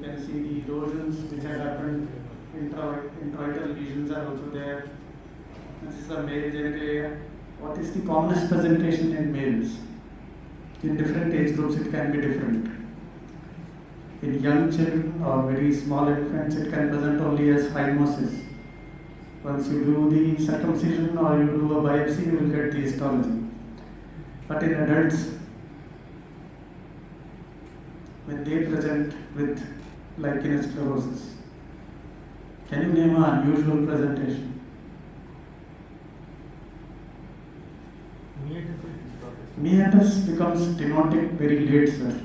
You can see the erosions which have happened. Introital lesions are also there. This is a male genital area. What is the commonest presentation in males? In different age groups, it can be different. In young children or very small infants, it can present only as phimosis. Once you do the circumcision or you do a biopsy, you will get the histology. But in adults, when they present with lichen sclerosis, can you name an unusual presentation? Meatus becomes denotic very late, sir.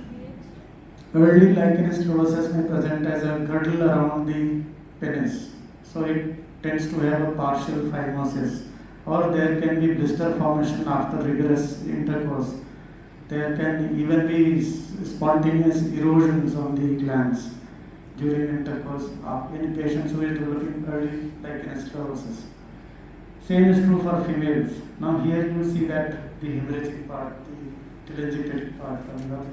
Early lichen sclerosis may present as a girdle around the penis, so it tends to have a partial phimosis, or there can be blister formation after rigorous intercourse. There can even be spontaneous erosions on the glands during intercourse in patients who is developing early lichen sclerosis. Same is true for females. Now here you see that the hemorrhagic part, the telangiectatic part coming up.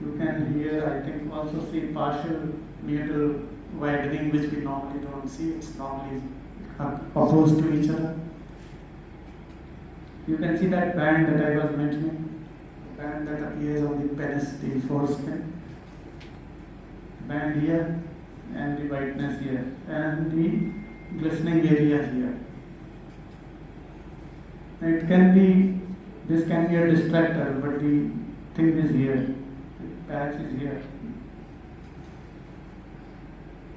You can here, I think, also see partial meatal widening, which we normally don't see. It's normally opposed to each other. You can see that band that I was mentioning, the band that appears on the penis, the foreskin. Band here, and the whiteness here, and the glistening area here. It can be, this can be a distractor, but the thing is here, the patch is here.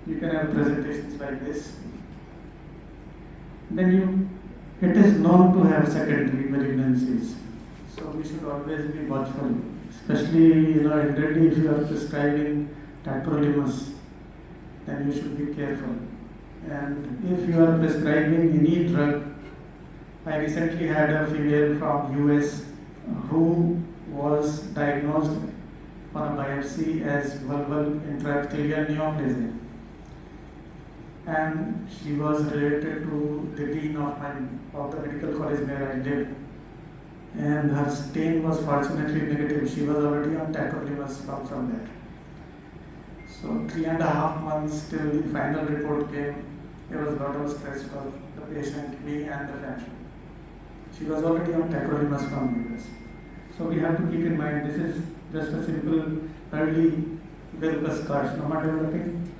You can have presentations like this. Then it is known to have secondary malignancies. So we should always be watchful, especially elderly, if you are prescribing tacrolimus, then you should be careful. And if you are prescribing any drug, I recently had a female from US who was diagnosed on a biopsy as vulval intraepithelial neoplasia. And she was related to the dean of the medical college where I lived. And her stain was fortunately negative. She was already on tacrolimus from somewhere. So 3.5 months till the final report came. There was a lot of stress for the patient, me and the family. She was already on tacrolimus from US. So we have to keep in mind this is just a simple early verrucous carcinoma developing.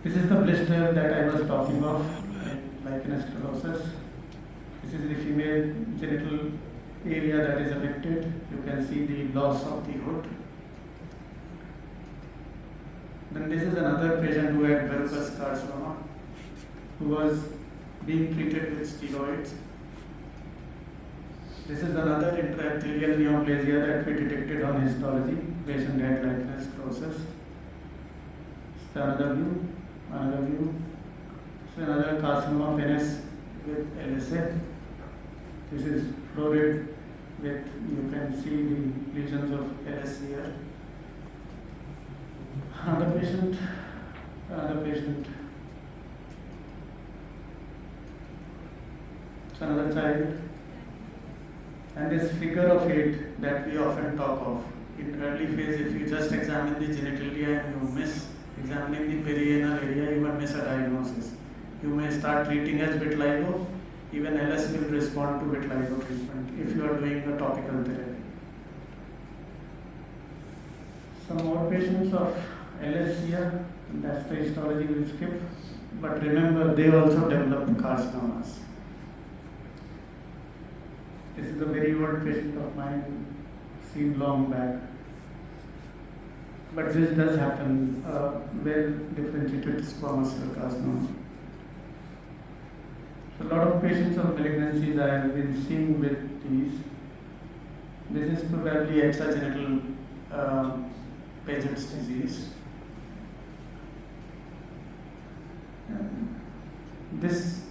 This is the blister that I was talking of, lichen sclerosis. This is the female genital area that is affected. You can see the loss of the hood. Then this is another patient who had verrucous carcinoma, who was being treated with steroids. This is another intraepithelial neoplasia that we detected on histology. Patient had lichen sclerosis. Another view, another view. So another carcinoma penis with LSA. This is florid with, you can see the lesions of LS here. Another patient, another patient. It's another child. And this figure of 8 that we often talk of. In early phase, if you just examine the genitalia and you miss examining the perianal area, you may miss a diagnosis. You may start treating as vitiligo. Even LS will respond to vitiligo treatment if you are doing a topical therapy. Some more patients of LS here, that's the histology we'll skip. But remember, they also develop carcinomas. This is a very old patient of mine, seen long back. But this does happen, well differentiated squamous cell carcinoma. So a lot of patients of malignancies I have been seeing with these. This is probably extragenital Paget's disease. This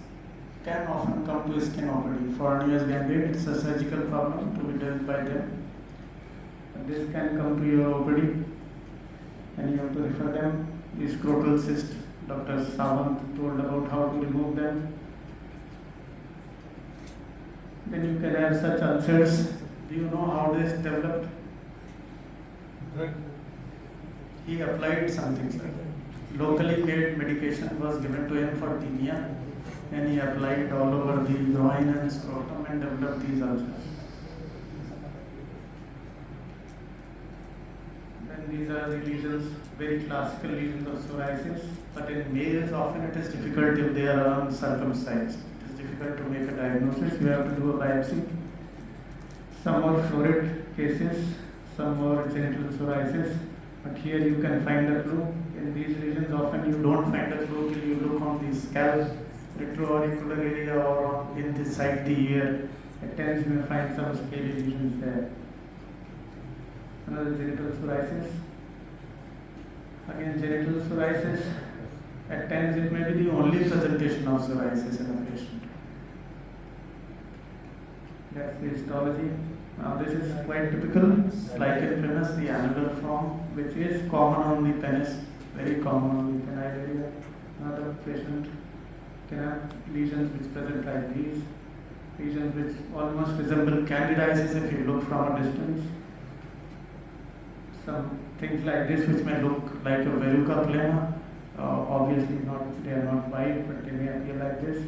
can often come to skinopathy. For Fournier's gangrene, it's a surgical problem to be dealt by them. This can come to your OPD and you have to refer them. The scrotal cyst, Dr. Sawant told about how to remove them. Then you can have such ulcers. Do you know how this developed? he applied something, sir. Locally made medication was given to him for tinea, and he applied all over the groin and scrotum and developed these ulcers. Then these are the lesions, very classical lesions of psoriasis, but in males often it is difficult if they are uncircumcised. It is difficult to make a diagnosis, you have to do a biopsy. Some more florid cases, some more genital psoriasis, but here you can find a clue. In these lesions often you don't find a clue till you look on the scalp, retroauricular area, or in the side the ear. At times you may find some scaly lesions there. Another genital psoriasis. Again, genital psoriasis. At times it may be the only presentation of psoriasis in a patient. That's the histology. Now this is quite typical, lichen planus, the annular form, which is common on the penis, very common on the penile area. Another patient can have lesions which present like these, lesions which almost resemble candidiasis if you look from a distance. Some things like this which may look like a verruca plana, obviously not, they are not white, but they may appear like this.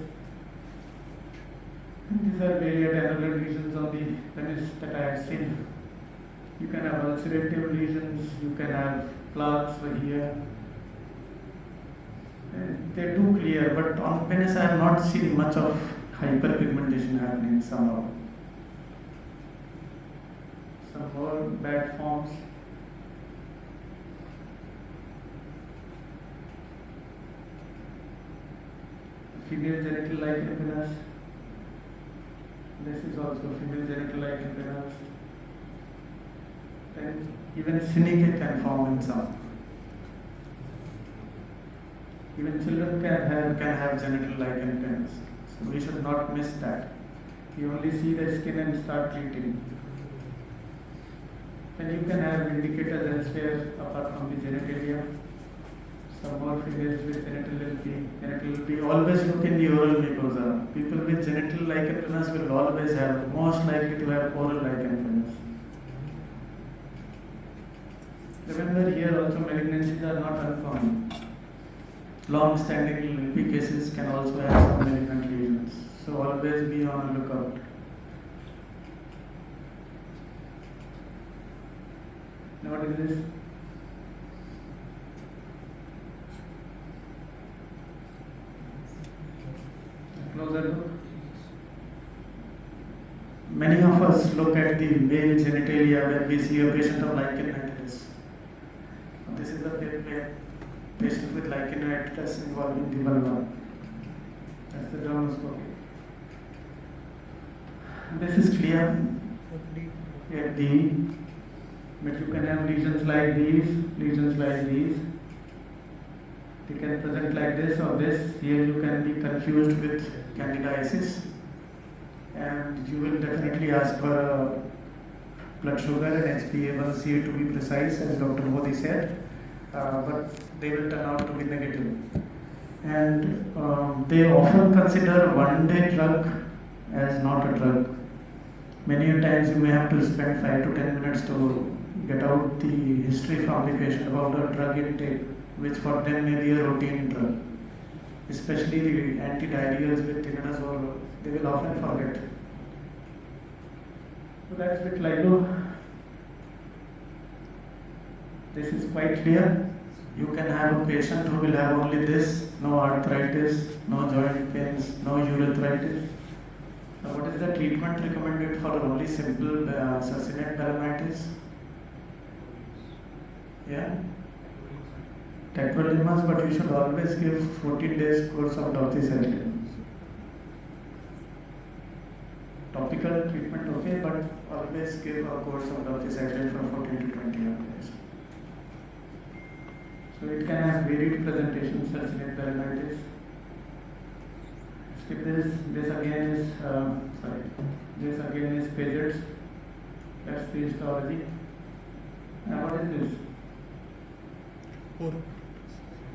These are varied annular lesions on the penis that I have seen. You can have ulcerative lesions, you can have plaques over here. They do clear, but on penis I have not seen much of hyperpigmentation happening somehow. Some more bad forms. Female genital lichen planus. This is also female genital lichen planus. Then even syndicate can form in some. Even children can have genital lichen planus. So we should not miss that. You only see the skin and start treating. Then you can have indicators elsewhere apart from the genitalia. Some more females with genital LP. Always look in the oral mucosa. People with genital lichen planus will always have, most likely to have oral lichen planus. Remember, here also malignancies are not uncommon. Long-standing LP cases can also have some malignant lesions. So always be on the lookout. Now what is this? Closer look. Many of us look at the male genitalia when we see a patient of lichen-itis. This is a patient with lichen-itis involving the vulva. That's the dermoscopy. This is clear. At the, but you can have lesions like these, lesions like these. They can present like this or this. Here you can be confused with candidiasis, and you will definitely ask for blood sugar and HbA1c to be precise, as Dr. Modi said, but they will turn out to be negative. And they often consider one-day drug as not a drug. Many times you may have to spend 5 to 10 minutes to get out the history from the patient about a drug intake, which for them may be a routine drug. Especially the antidiarrheals with tinidazole, they will often forget. So that's with vitiligo. This is quite clear. You can have a patient who will have only this, no arthritis, no joint pains, no urethritis. What is the treatment recommended for only simple succinate dermatitis? Yeah? Tacrolimus, but you should always give 14 days course of doxycycline. Topical treatment okay, but always give a course of doxycycline for 14 to 20 days. So it can have varied presentations, succinate dermatitis. Skip this. This again is Paget's. That's the histology. Now what is this?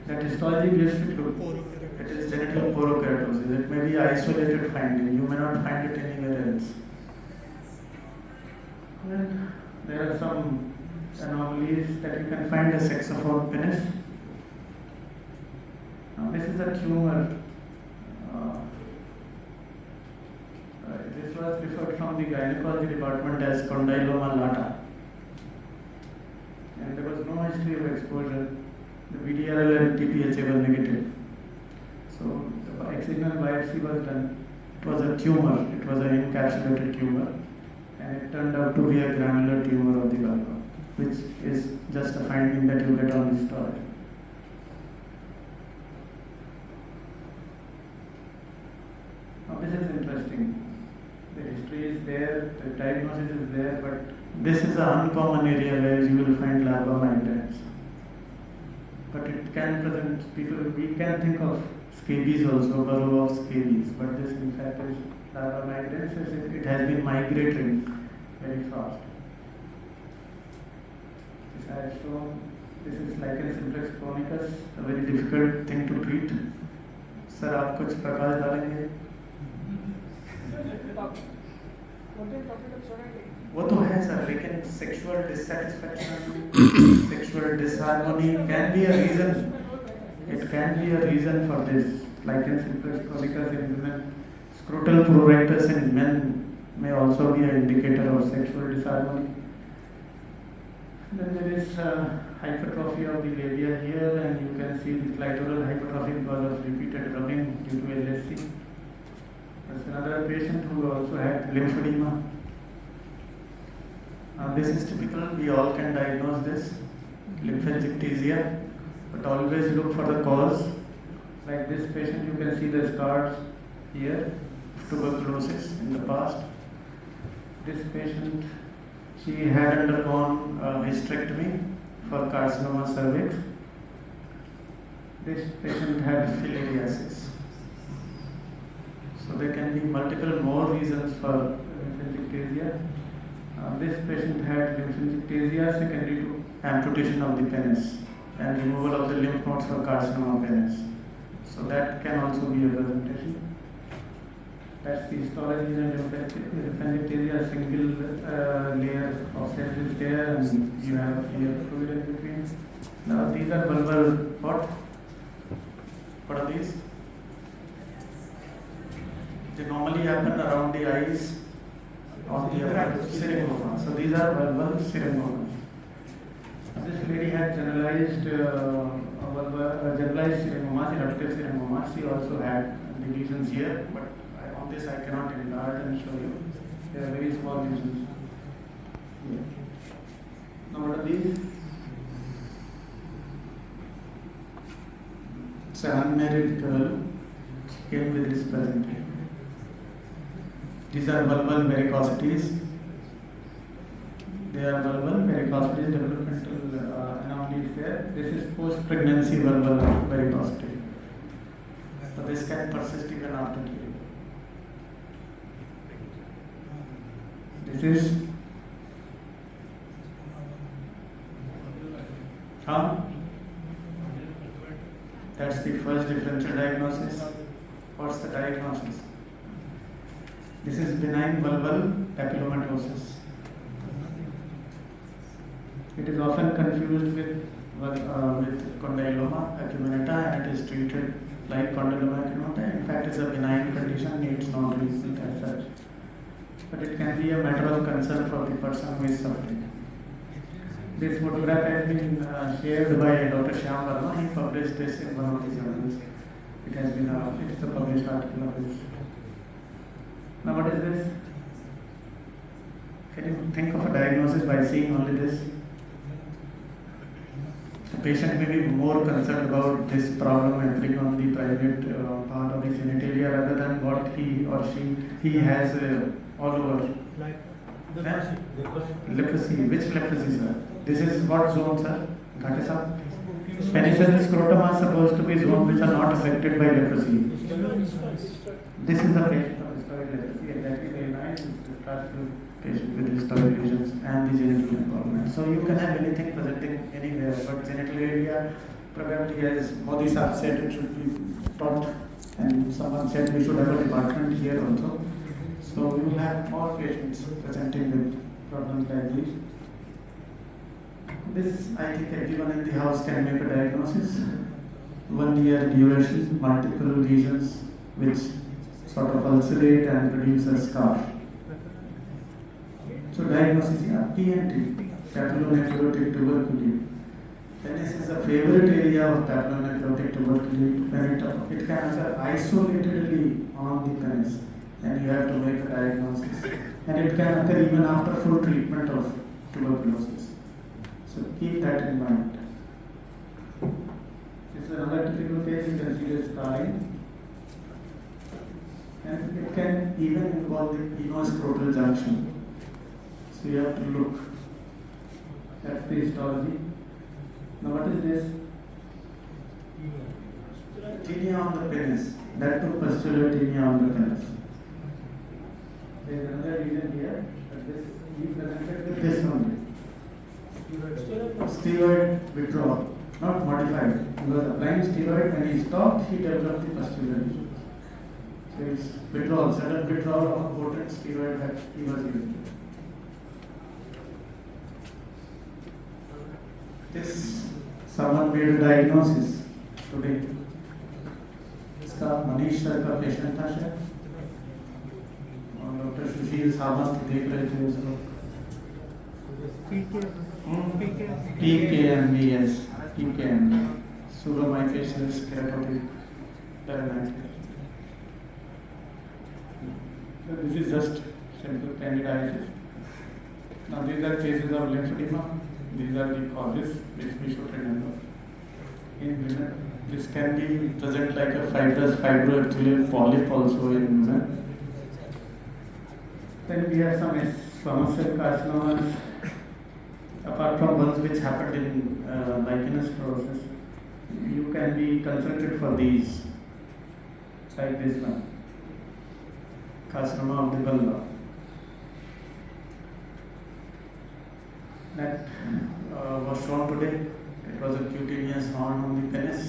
That histology gives the clue. It is genital porokeratosis. It may be isolated finding. You may not find it anywhere else. Well, there are some anomalies that you can find a saxophone penis. Now this is a tumor. This was referred from the gynecology department as condyloma lata. And there was no history of exposure. The VDRL and TPHA were negative. So the excisional biopsy was done. It was a tumor. It was an encapsulated tumor. And it turned out to be a granular tumor of the vulva, which is just a finding that you get on histology. Now this is interesting. The history is there, the diagnosis is there, but this is an uncommon area where you will find larva migrans. But it can present people, we can think of scabies also, burrow of scabies, but this in fact is larva migrans as if it has been migrating very fast. This I have shown, this is lichen simplex chronicus, a very difficult thing to treat. Sir, आप कुछ प्रकाश डालेंगे? वो तो है sir, लेकिन sexual dissatisfaction, sexual disharmony can be a reason. It can be a reason for this. Lichen simplex chronicus in women, scrotal pruritus in men may also be an indicator of sexual disharmony. Then there is hypertrophy of the labia here, and you can see the clitoral hypertrophy because of repeated rubbing due to LSC. There's another patient who also had lymphedema. This is typical, we all can diagnose this, lymphangiectasia, but always look for the cause. Like this patient, you can see the scars here, tuberculosis in the past. This patient, she had undergone hysterectomy for carcinoma cervix. This patient had filariasis. So there can be multiple more reasons for lymphangiectasia. This patient had lymphangiectasia secondary to amputation of the penis and removal of the lymph nodes for carcinoma penis. So that can also be a presentation. That's the histology of lymphangiectasia. Single layer of cells is there, and you have here fluid in between. Now these are vulval what? What are these? They normally happen around the eyes on the syringomas. So these are vulval syringomas. This lady had generalized generalized syringomas, eruptive syringomas. She also had lesions here, but on this I cannot enlarge and show you. They are very small lesions. Yeah. Now what are these? It's an unmarried girl. She came with this presentation. These are vulval varicosities. They are vulval varicosities, developmental anomalies there. This is post-pregnancy vulval varicosity. So this can persist even after delivery. This is that's the first differential diagnosis. What's the diagnosis? This is benign vulval papillomatosis. It is often confused with condyloma acuminata, and it is treated like condyloma acuminata. In fact, it's a benign condition, needs no treatment as such. But it can be a matter of concern for the person who is suffering. This photograph has been shared by Dr. Shyam Verma. He published this in one of his journals. It has been it is a published article of this. Now what is this? Can you think of a diagnosis by seeing only this? The patient may be more concerned about this problem entering on the private part of the genitalia rather than what he or she has all over. Like leprosy. Leprosy. Which leprosy, sir? This is what zone, sir? Ghate sir? Penicillin scrotum are supposed to be zones which are not affected by leprosy. This is the patient of historic leprosy, exactly very nice. It's the classical patient with historic lesions and the genital involvement. So you can have anything presenting anywhere, but genital area, probably as Modi Saab said, it should be taught, and someone said we should have a department here also. So we will have more patients presenting with problems like these. This, I think everyone in the house can make a diagnosis. 1 year duration, multiple lesions which sort of ulcerate and produce a scar. So diagnosis, yeah, PNT, papillonecrotic tuberculosis. Penis is a favorite area of papillonecrotic tuberculosis when it can occur isolatedly on the penis and you have to make a diagnosis. And it can occur even after full treatment of tuberculosis. So keep that in mind. This is another typical case, you can see the scarring. And it can even involve the penoscrotal junction. So you have to look. That's the histology. Now what is this? Tinea on the penis. That too pustular tinea on the penis. There is another reason here, but this we presented with this only. Steroid withdrawal, not modified. He was applying steroid, when he stopped, he developed the pustular lesions. So it's withdrawal, sudden withdrawal of a potent steroid that he was using. This, someone made a diagnosis today. इसका Manish sir का patient था शायद और doctor सुशील सावंत देख रहे थे उसको PKMBS PKM pseudomycosis keratotic peritonitis. So this is just simple candidiasis. Now these are cases of lymphedema. These are the causes which we should remember. In women, this can be present like a fibrous fibroepithelial polyp also in women. Then we have some squamous cell carcinomas, apart from ones which happened in lichenous sclerosis. You can be consulted for these, like this one, carcinoma of the vulva. That was shown today. It was a cutaneous horn on the penis,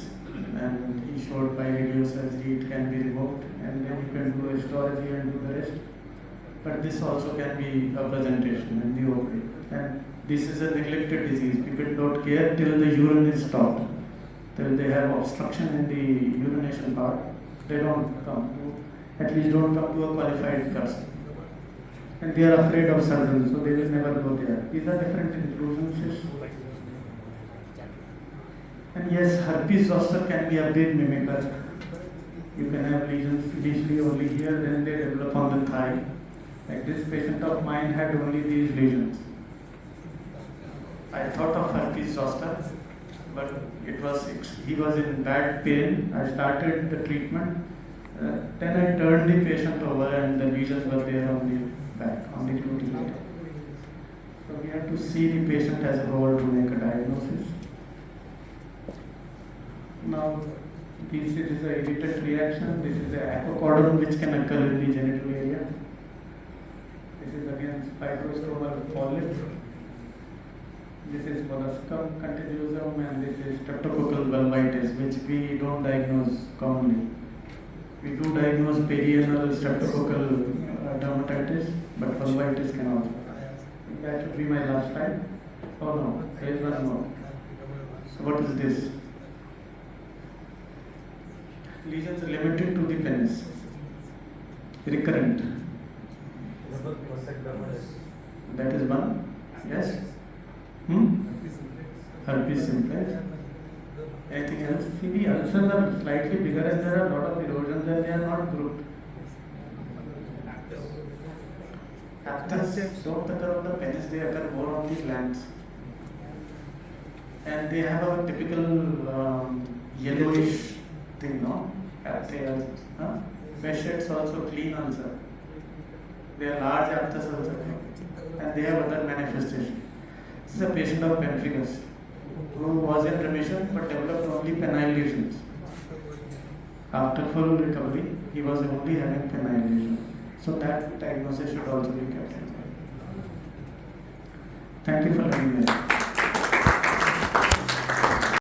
and he showed by radiosurgery it can be removed, and then you can do histology and do the rest. But this also can be a presentation in the OP. And this is a neglected disease. People don't care till the urine is stopped, till they have obstruction in the urination part. They don't come to, at least don't come to a qualified person. And they are afraid of surgery, so they will never go there. These are different inclusions. And yes, herpes zoster can be a big mimicker. You can have lesions initially only here, then they develop on the thigh. Like this patient of mine had only these lesions. I thought of herpes zoster, but he was in bad pain. I started the treatment. Then I turned the patient over and the lesions were there on the back, on the gluteus. So we have to see the patient as a whole to make a diagnosis. Now, this is a irritant reaction. This is a acrocordon which can occur in the genital area. This is again fibroscomal polyp. This is molluscum contagiosum, and this is streptococcal vulvitis, which we don't diagnose commonly. We do diagnose perianal streptococcal dermatitis, but vulvitis can also. That would be my last slide. Oh no, there is one more. So what is this? Lesions limited to the penis. Recurrent. That is one. Yes? Herpes simplex. Anything else? See, the ulcers are slightly bigger and there are a lot of erosions and they are not grouped. Abscess don't occur on the penis, they occur more on the glands. And they have a typical yellowish thing, no? Behçet's also clean ulcer. They are large abscess also. And they have other manifestations. This is a patient of pemphigus who was in remission but developed only penile lesions. After full recovery, he was only having penile lesions. So that diagnosis should also be kept in mind. Thank you for letting me know.